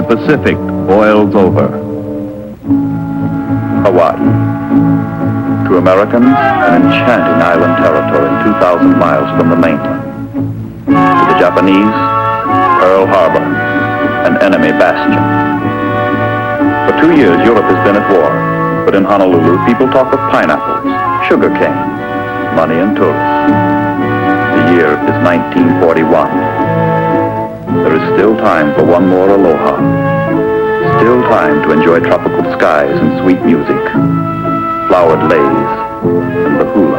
Pacific boils over. Hawaii. To Americans, an enchanting island territory 2,000 miles from the mainland. To the Japanese, Pearl Harbor, an enemy bastion. For 2 years, Europe has been at war, but in Honolulu, people talk of pineapples, sugarcane, money and tourists. The year is 1941. There is still time for one more aloha. Still time to enjoy tropical skies and sweet music, flowered leis, and the hula.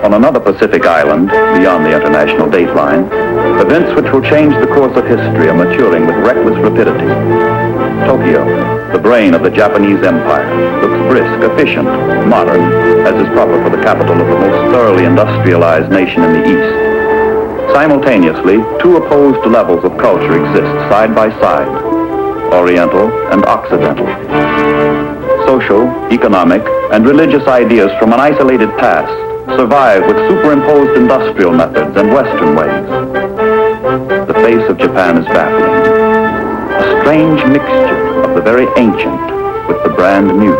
On another Pacific island, beyond the international dateline, events which will change the course of history are maturing with reckless rapidity. Tokyo, the brain of the Japanese Empire, looks brisk, efficient, modern, as is proper for the capital of the most thoroughly industrialized nation in the East. Simultaneously, two opposed levels of culture exist side by side, Oriental and Occidental. Social, economic, and religious ideas from an isolated past survive with superimposed industrial methods and Western ways. The face of Japan is baffling. A strange mixture of the very ancient with the brand new.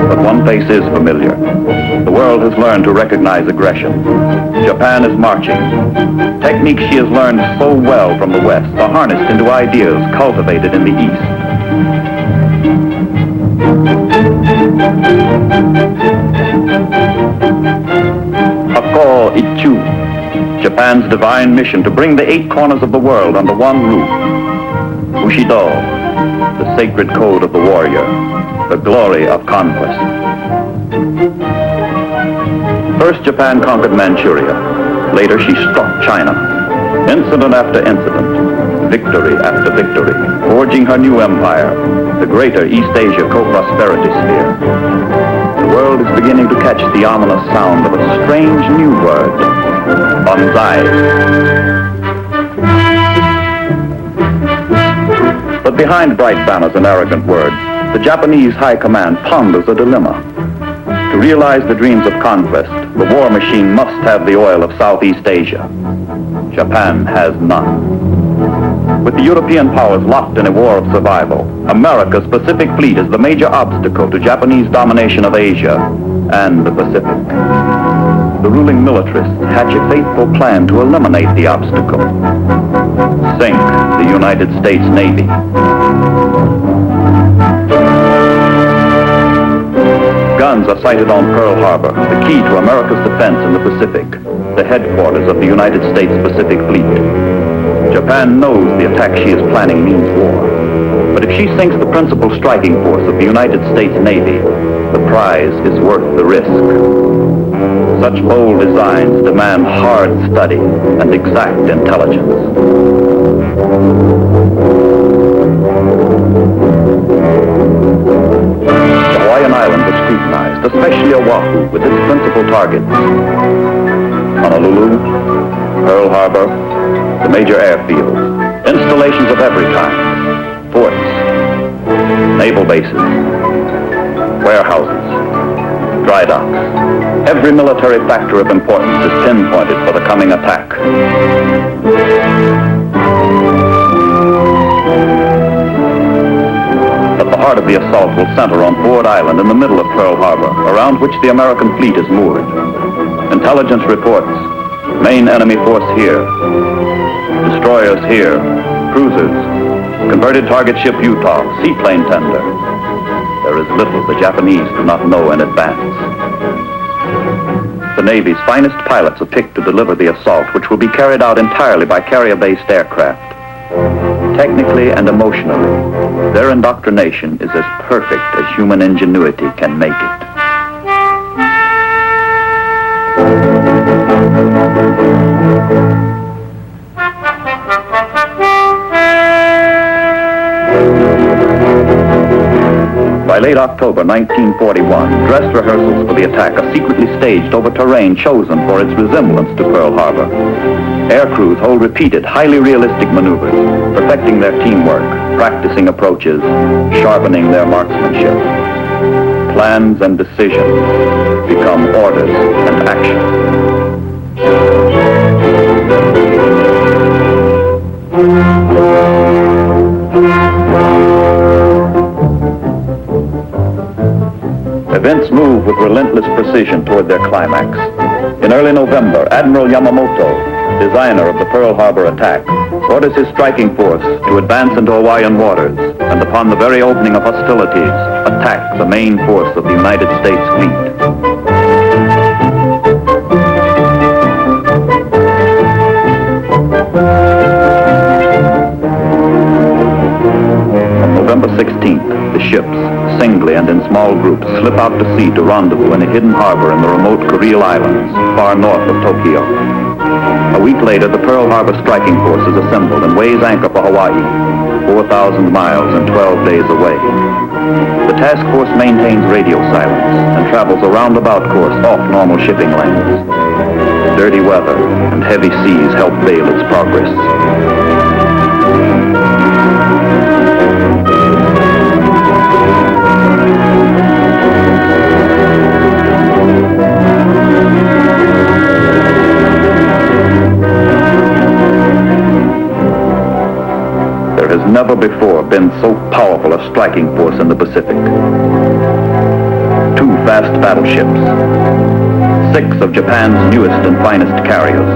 But one face is familiar. The world has learned to recognize aggression. Japan is marching. Techniques she has learned so well from the West are harnessed into ideas cultivated in the East. Hako Ichu, Japan's divine mission to bring the 8 corners of the world under one roof. Bushido, the sacred code of the warrior, the glory of conquest. First, Japan conquered Manchuria. Later, she struck China. Incident after incident, victory after victory, forging her new empire, the greater East Asia co-prosperity sphere. The world is beginning to catch the ominous sound of a strange new word, banzai. But behind bright banners and arrogant words, the Japanese high command ponders a dilemma. To realize the dreams of conquest, the war machine must have the oil of Southeast Asia. Japan has none. With the European powers locked in a war of survival, America's Pacific Fleet is the major obstacle to Japanese domination of Asia and the Pacific. The ruling militarists hatch a fateful plan to eliminate the obstacle. Sink the United States Navy. Guns are sighted on Pearl Harbor, the key to America's defense in the Pacific, the headquarters of the United States Pacific Fleet. Japan knows the attack she is planning means war. But if she sinks the principal striking force of the United States Navy, the prize is worth the risk. Such bold designs demand hard study and exact intelligence. The Hawaiian Islands are scrutinized, especially Oahu, with its principal targets. Honolulu, Pearl Harbor, the major airfields, installations of every kind, forts, naval bases, warehouses, dry docks. Every military factor of importance is pinpointed for the coming attack. But the heart of the assault will center on Ford Island in the middle of Pearl Harbor, around which the American fleet is moored. Intelligence reports, main enemy force here, destroyers here, cruisers, converted target ship Utah, seaplane tender. There is little the Japanese do not know in advance. The Navy's finest pilots are picked to deliver the assault, which will be carried out entirely by carrier-based aircraft. Technically and emotionally, their indoctrination is as perfect as human ingenuity can make it. By late October 1941, dress rehearsals for the attack are secretly staged over terrain chosen for its resemblance to Pearl Harbor. Air crews hold repeated, highly realistic maneuvers, perfecting their teamwork, practicing approaches, sharpening their marksmanship. Plans and decisions become orders and action. Events move with relentless precision toward their climax. In early November, Admiral Yamamoto, designer of the Pearl Harbor attack, orders his striking force to advance into Hawaiian waters, and upon the very opening of hostilities, attack the main force of the United States fleet. On November 16th, the ships, singly and in small groups, slip out to sea to rendezvous in a hidden harbor in the remote Kuril Islands, far north of Tokyo. A week later, the Pearl Harbor striking force is assembled and weighs anchor for Hawaii, 4,000 miles and 12 days away. The task force maintains radio silence and travels a roundabout course off normal shipping lanes. Dirty weather and heavy seas help veil its progress. There has never before been so powerful a striking force in the Pacific. 2 fast battleships, 6 of Japan's newest and finest carriers,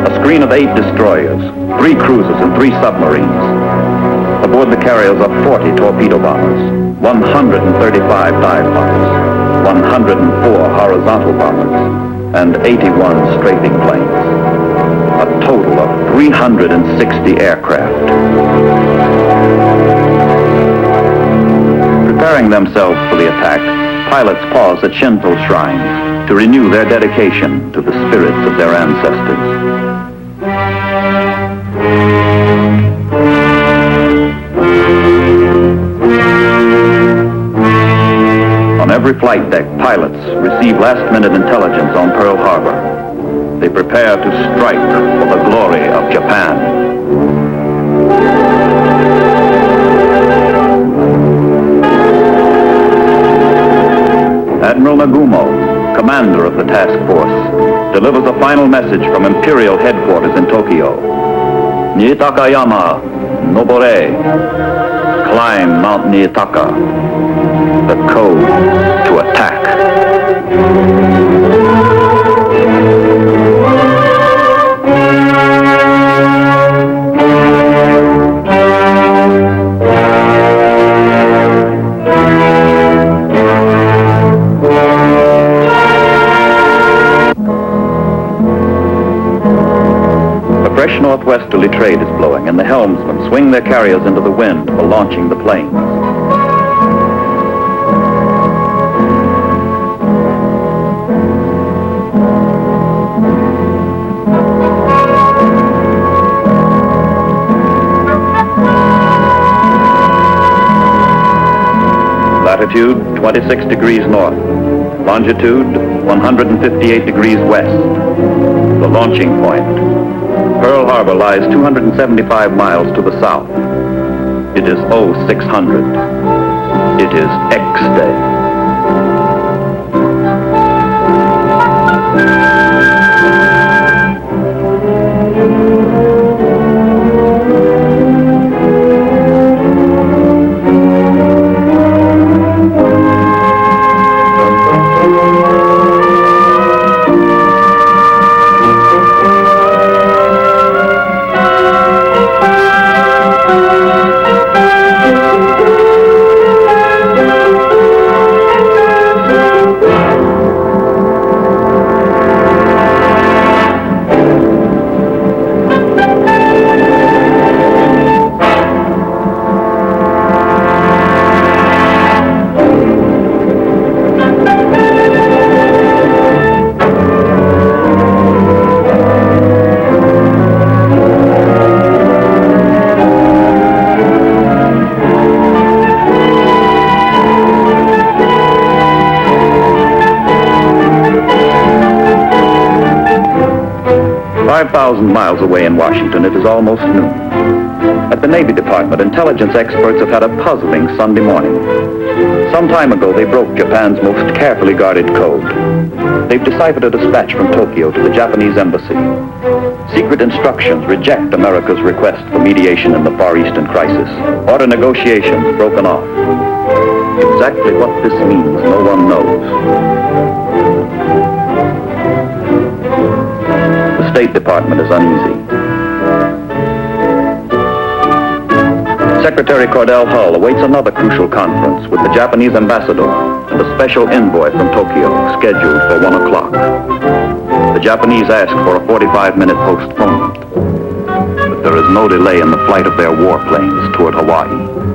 a screen of 8 destroyers, 3 cruisers and 3 submarines. Aboard the carriers are 40 torpedo bombers, 135 dive bombers, 104 horizontal bombers, and 81 strafing planes. A total of 360 aircraft. Preparing themselves for the attack, pilots pause at Shinto shrines to renew their dedication to the spirits of their ancestors. On every flight deck, pilots receive last-minute intelligence on Pearl Harbor. They prepare to strike for the glory of Japan. Admiral Nagumo, commander of the task force, delivers a final message from Imperial headquarters in Tokyo. Niitakayama, Nobore. Climb Mount Niitaka. The code to attack. Fresh northwesterly trade is blowing, and the helmsmen swing their carriers into the wind for launching the planes. Latitude 26 degrees north, longitude 158 degrees west. The launching point. Pearl Harbor lies 275 miles to the south. It is 0600. It is X-Day. 5,000 miles away in Washington, it is almost noon. At the Navy Department, intelligence experts have had a puzzling Sunday morning. Some time ago, they broke Japan's most carefully guarded code. They've deciphered a dispatch from Tokyo to the Japanese embassy. Secret instructions reject America's request for mediation in the Far Eastern crisis. Order negotiations broken off. Exactly what this means, no one knows. The State Department is uneasy. Secretary Cordell Hull awaits another crucial conference with the Japanese ambassador and a special envoy from Tokyo scheduled for 1 o'clock. The Japanese ask for a 45-minute postponement, but there is no delay in the flight of their warplanes toward Hawaii.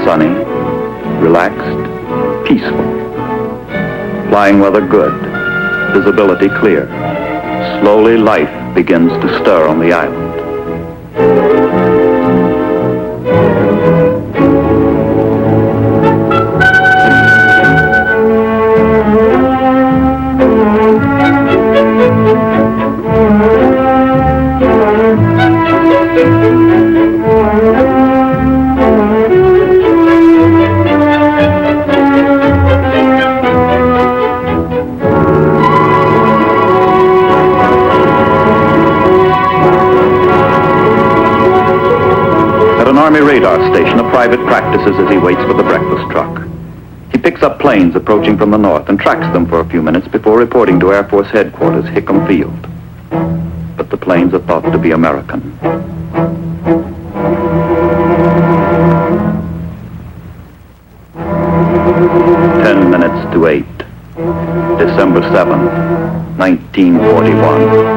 Sunny, relaxed, peaceful. Flying weather good, visibility clear. Slowly life begins to stir on the island. Army radar station, a private practices as he waits for the breakfast truck. He picks up planes approaching from the north and tracks them for a few minutes before reporting to Air Force Headquarters, Hickam Field. But the planes are thought to be American. Ten minutes to 8. December 7th, 1941.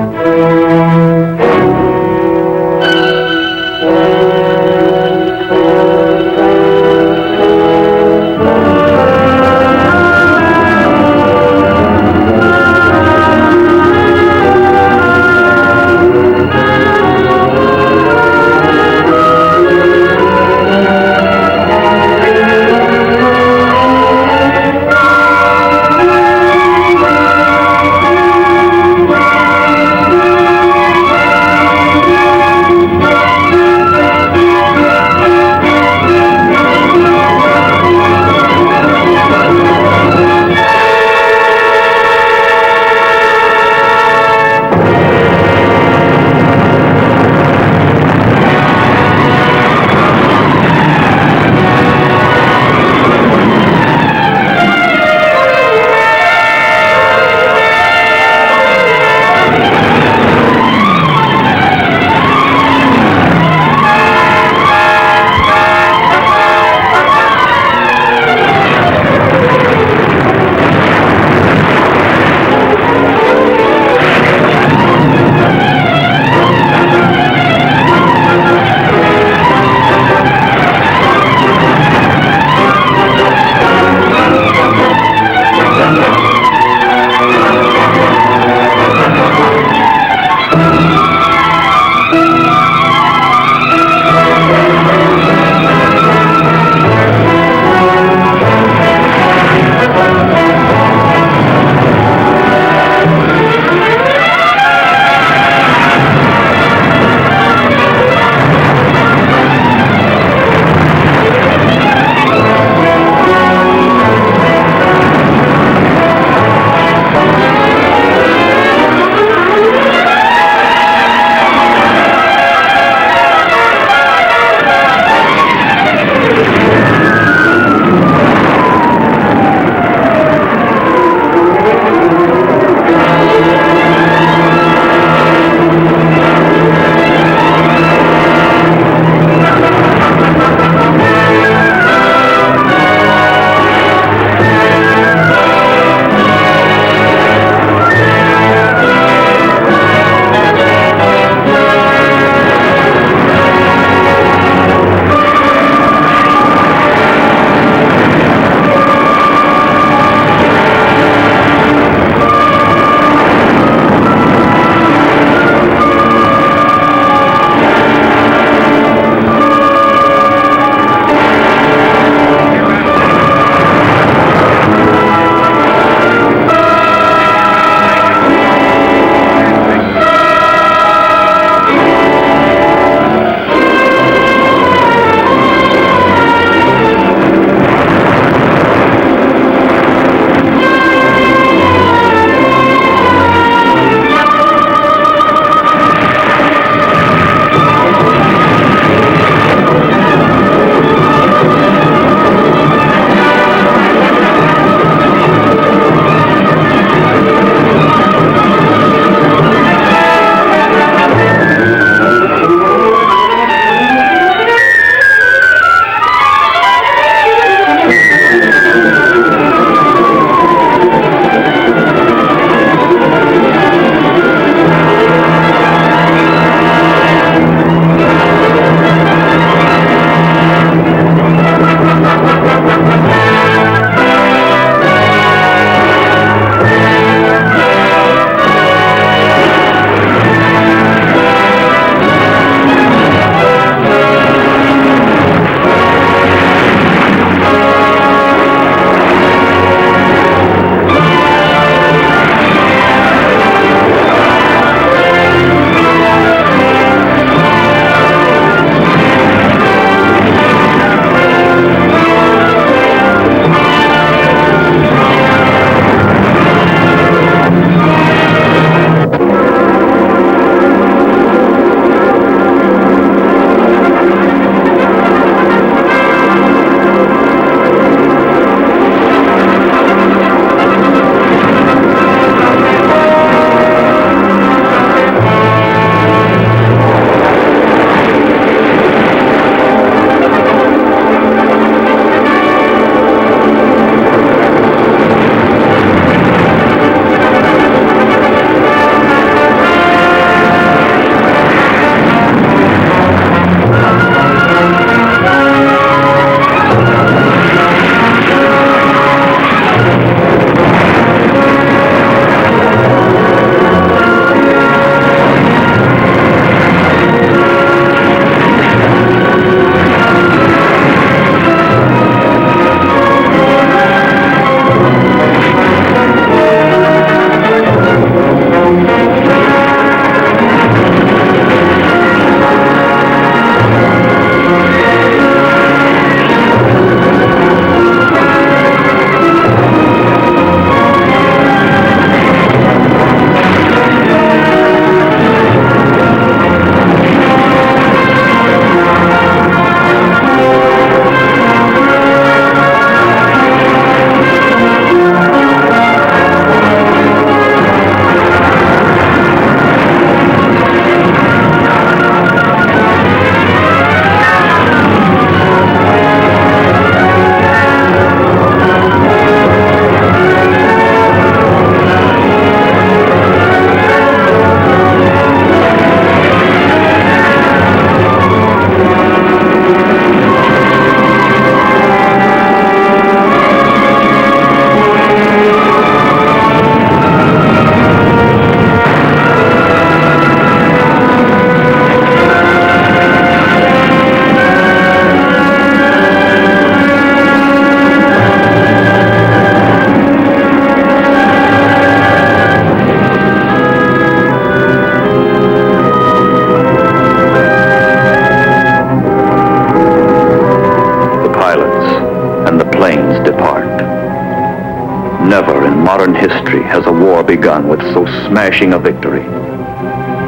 modern history has a war begun with so smashing a victory.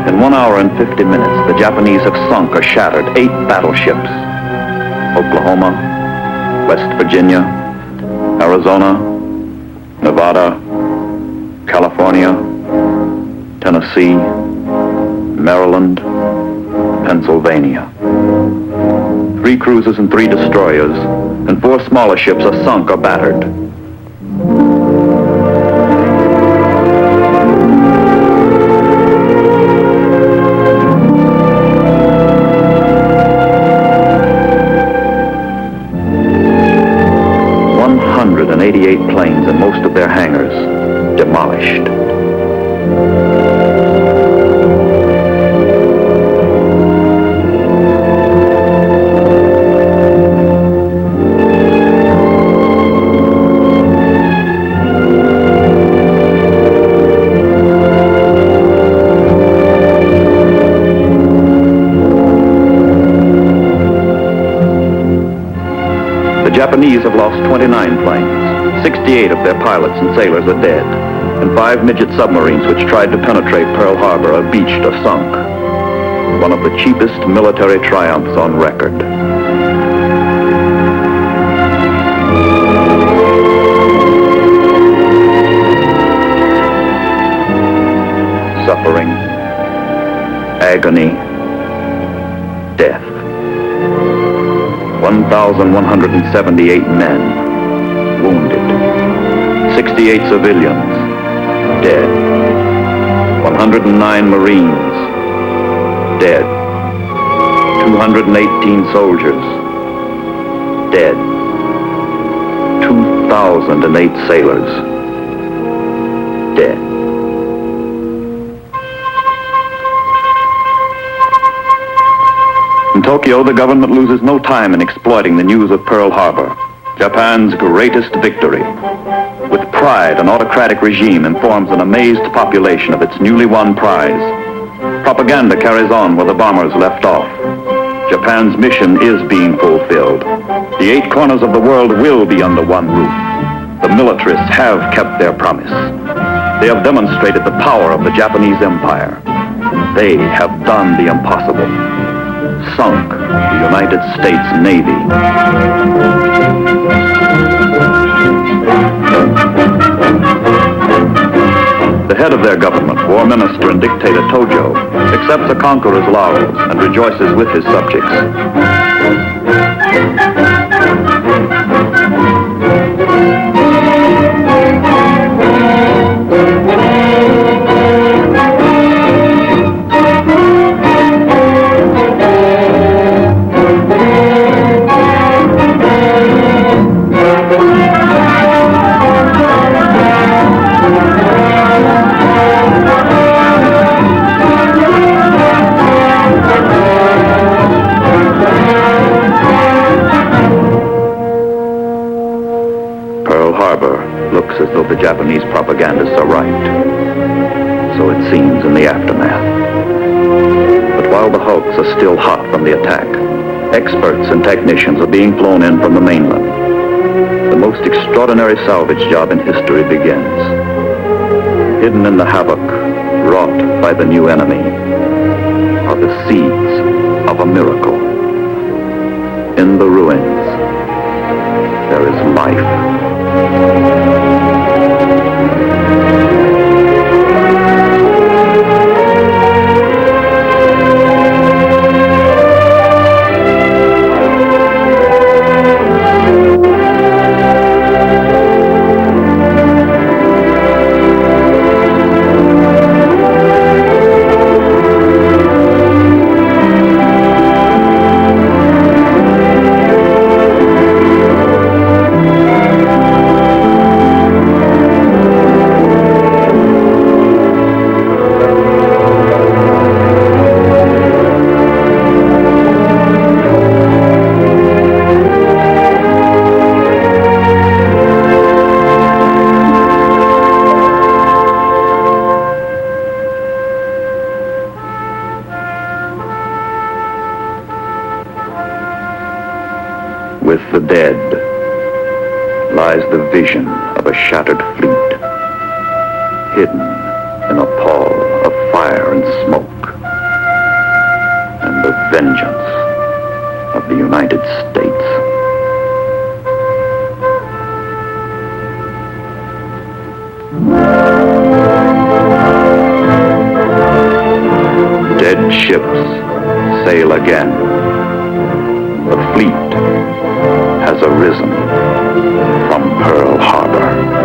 In 1 hour and 50 minutes, the Japanese have sunk or shattered 8 battleships. Oklahoma, West Virginia, Arizona, Nevada, California, Tennessee, Maryland, Pennsylvania. 3 cruisers and 3 destroyers, and 4 smaller ships are sunk or battered. Planes and most of their hangars demolished. The Japanese have lost 29 planes. 68 of their pilots and sailors are dead, and 5 midget submarines which tried to penetrate Pearl Harbor are beached or sunk. One of the cheapest military triumphs on record. Suffering, agony, death. 1,178 men wounded. 68 civilians dead. 109 Marines dead. 218 soldiers dead. 2,008 sailors dead. In Tokyo, the government loses no time in exploiting the news of Pearl Harbor, Japan's greatest victory. With pride, an autocratic regime informs an amazed population of its newly won prize. Propaganda carries on where the bombers left off. Japan's mission is being fulfilled. The 8 corners of the world will be under one roof. The militarists have kept their promise. They have demonstrated the power of the Japanese Empire. They have done the impossible. Sunk the United States Navy. The head of their government, War Minister and Dictator Tojo, accepts the conqueror's laurels and rejoices with his subjects. As though the Japanese propagandists are right. So it seems in the aftermath. But while the hulks are still hot from the attack, experts and technicians are being flown in from the mainland. The most extraordinary salvage job in history begins. Hidden in the havoc wrought by the new enemy are the seeds of a miracle. In the ruins, there is life. With the dead lies the vision of a shattered fleet, hidden in a pall of fire and smoke, and the vengeance of the United States. Dead ships sail again. The fleet has arisen from Pearl Harbor.